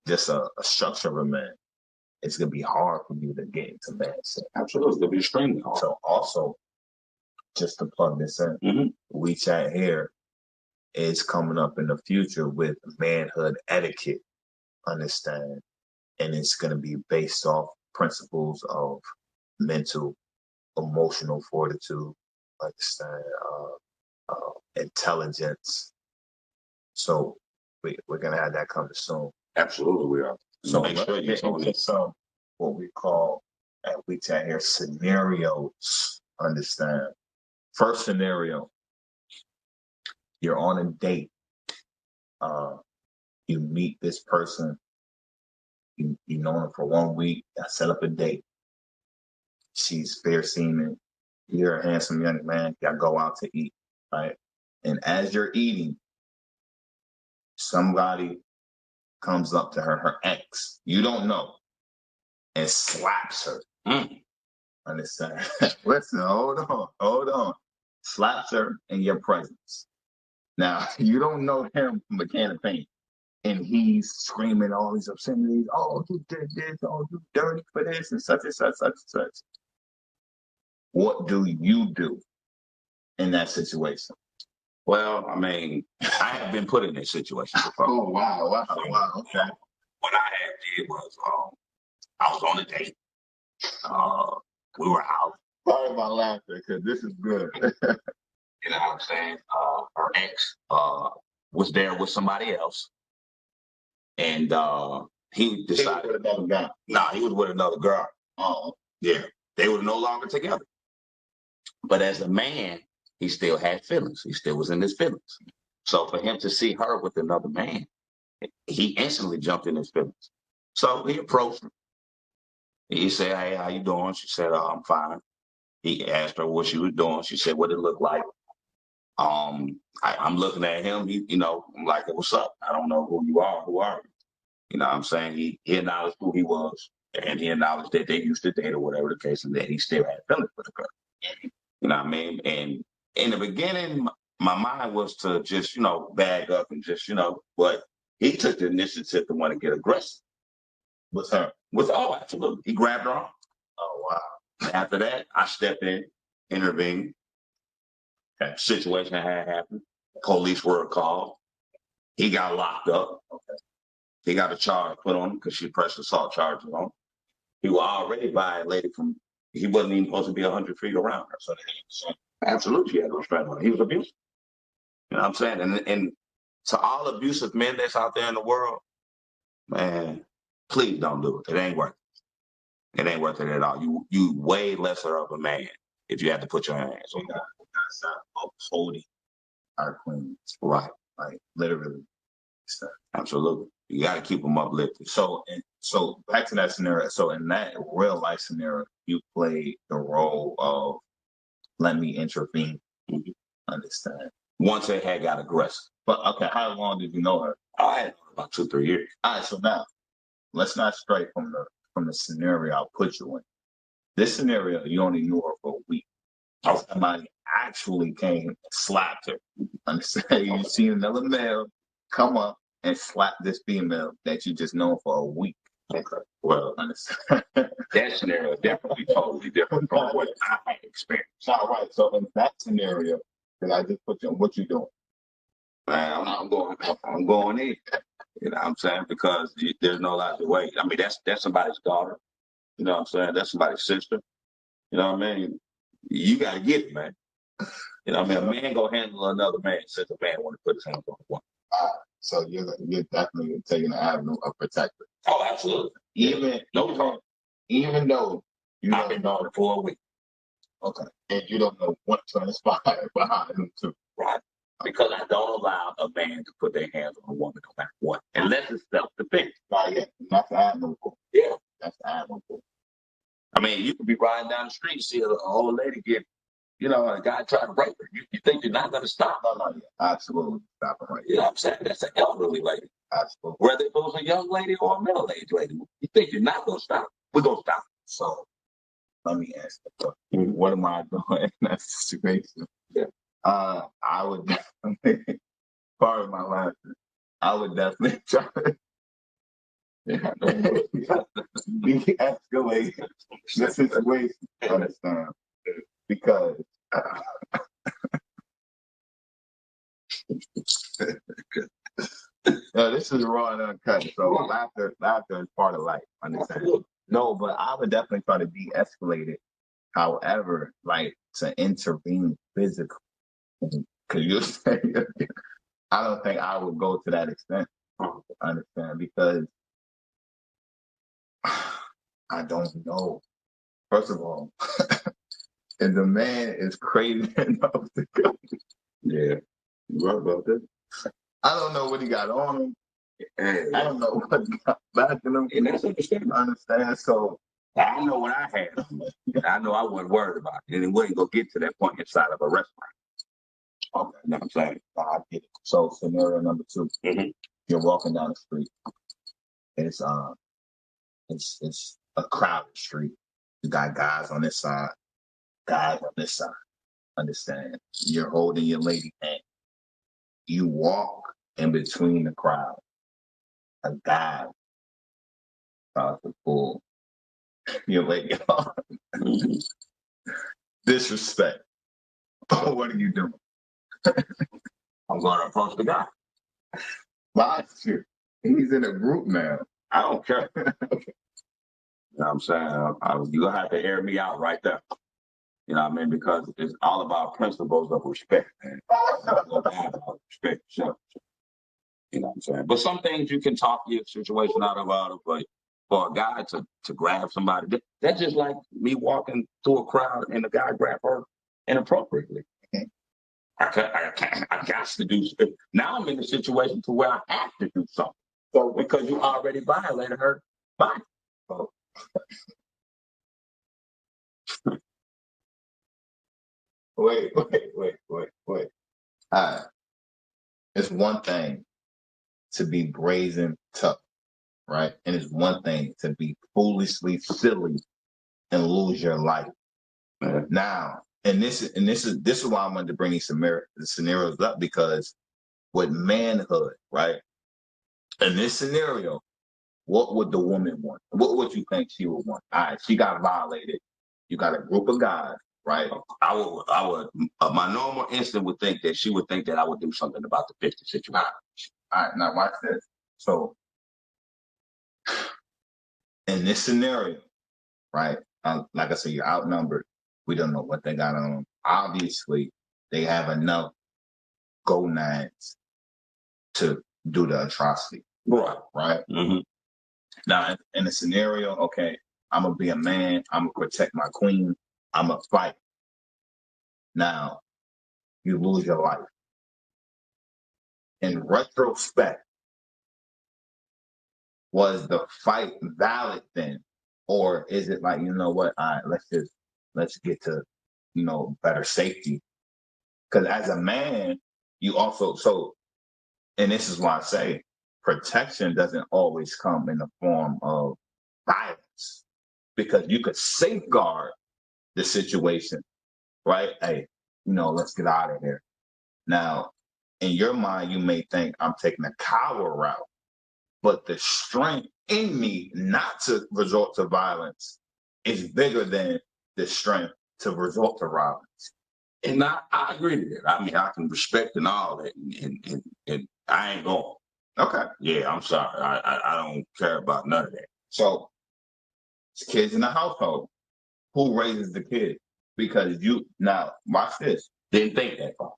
just a structure of a man, it's gonna be hard for you to get into mindset. Absolutely, it's gonna be extremely hard. So also, just to plug this in, WeChat here is coming up in the future with manhood etiquette, understand, and it's gonna be based off principles of mental, emotional fortitude, understand, intelligence. So we're gonna have that coming soon. Absolutely, we are. So make sure you get into some what we call at WeChat here scenarios. Understand? First scenario: you're on a date. You meet this person. You know them for 1 week. I set up a date. She's fair seeming. You're a handsome young man. Y'all go out to eat, right? And as you're eating, somebody comes up to her ex, you don't know, and slaps her. Understand? Listen, hold on. Slaps her in your presence. Now, you don't know him from a can of paint, and he's screaming all these obscenities. Oh, you did this. Oh, you dirty for this, and such and such, such and such. What do you do in that situation? Well, I mean, I have been put in this situation before. Oh, wow. Okay. What I did was, I was on a date. We were out. Sorry about laughing, because this is good. You know what I'm saying? Her ex was there with somebody else. And he decided. He was with another guy. Nah, he was with another girl. Oh. Yeah. They were no longer together. But as a man, he still had feelings. He still was in his feelings. So for him to see her with another man, he instantly jumped in his feelings. So he approached her. He said, "Hey, how you doing?" She said, "Oh, I'm fine." He asked her what she was doing. She said, "What it looked like." I'm looking at him. I'm like, "What's up? I don't know who you are. Who are you?" You know what I'm saying? He acknowledged who he was, and he acknowledged that they used to date or whatever the case, and that he still had feelings for the girl. You know what I mean? And in the beginning, my mind was to just, bag up and just, but he took the initiative to want to get aggressive. With her? Absolutely. He grabbed her arm. Oh, wow. After that, I stepped in, intervened. That situation had happened. Police were called. He got locked up. Okay. He got a charge put on him because she pressed assault charges on him. He was already violated he wasn't even supposed to be 100 feet around her. So absolutely, he had no restraint on him. He was abusive. You know what I'm saying? And to all abusive men that's out there in the world, man, please don't do it. It ain't worth it. It ain't worth it at all. You way lesser of a man if you have to put your hands on that. That's upholding our queens. Right. Like, literally. Absolutely. You got to keep them uplifted. So back to that scenario. So in that real life scenario, you played the role of let me intervene. Mm-hmm. Understand. Once they had got aggressive. But okay, how long did you know her? I had about 2-3 years. All right, so now let's not stray from the scenario I'll put you in. This scenario, you only knew her for a week. Somebody actually came and slapped her. Understand? You see another male come up and slap this female that you just known for a week. Okay. Well, understand. That scenario is definitely totally different from what I experienced. All right. So in that scenario, that I just put you on, what you doing? Man, I'm going in. You know what I'm saying? Because there's no other way. I mean, that's somebody's daughter. You know what I'm saying? That's somebody's sister. You know what I mean? You got to get it, man. You know what I mean? A man gonna handle another man since a man want to put his hands on a woman. So you're definitely taking the avenue of protector. Oh, absolutely. Even though I've been known for a week. Okay. And you don't know what transpired behind them too. Right. Because I don't allow a man to put their hands on a woman no matter what. Unless it's self-defense. Yeah. That's admirable. Yeah. That's admirable. I mean, you could be riding down the street, see an old lady get, a guy trying to rape her. You think you're not going to stop? No, yeah. Absolutely. Stop her right. You know what I'm saying? That's an elderly lady. Absolutely. Whether it was a young lady or a middle-aged lady, you think you're not going to stop? We're going to stop. So let me ask you, what am I doing in that situation? Yeah. I would definitely, part of my life, I would definitely try to De-escalate the situation. Understand? Because this is raw and uncut. So laughter is part of life. Understand? No, but I would definitely try to de-escalate it. However, like to intervene physically, because you say I don't think I would go to that extent. Understand? Because I don't know. First of all, if the man is crazy enough to go, yeah, you right about that. I don't know what he got on him. I don't know what got back in him. And that's understandable. Understand? So I know what I had. I know I wasn't worried about it. And it wouldn't go get to that point inside of a restaurant. okay, You know what I'm saying? I get it. So scenario number 2. Mm-hmm. You're walking down the street. It's a crowded street. You got guys on this side, guys on this side. Understand? You're holding your lady hand. You walk in between the crowd. A guy tries to pull your lady off. Disrespect. What are you doing? I'm going to approach the guy. Last year, he's in a group now. I don't care. You know what I'm saying? You're going to have to air me out right there. You know what I mean? Because it's all about principles of respect, man. Respect yourself. You know what I'm saying? But some things you can talk your situation out of, but for a guy to grab somebody, that's just like me walking through a crowd and the guy grab her inappropriately. I got to do something. Now I'm in a situation to where I have to do something. So because you already violated her body. Oh. Wait. All right. It's one thing to be brazen tough, right? And it's one thing to be foolishly silly and lose your life. Now, and this is why I wanted to bring these scenarios up, because with manhood, right? In this scenario, what would the woman want? What would you think she would want? All right, she got violated. You got a group of guys, right? I would. My normal instinct would think that she would think that I would do something about the 50 situation. All right, now watch this. So, in this scenario, right? Like I said, you're outnumbered. We don't know what they got on. Obviously, they have enough gonads to do the atrocity. Right? Mm-hmm. Now, in the scenario, okay, I'm going to be a man. I'm going to protect my queen. I'm going to fight. Now, you lose your life. In retrospect, was the fight valid then? Or is it like, you know what, all right, let's get to, better safety. Because as a man, you also, and this is why I say protection doesn't always come in the form of violence, because you could safeguard the situation, right? Hey, let's get out of here. Now, in your mind, you may think I'm taking a coward route, but the strength in me not to resort to violence is bigger than the strength to resort to violence. And I agree to that. I mean, I can respect and all that, and I ain't going. Okay. Yeah, I'm sorry. I don't care about none of that. So, it's kids in the household. Who raises the kid? Because now, watch this. Didn't think that far.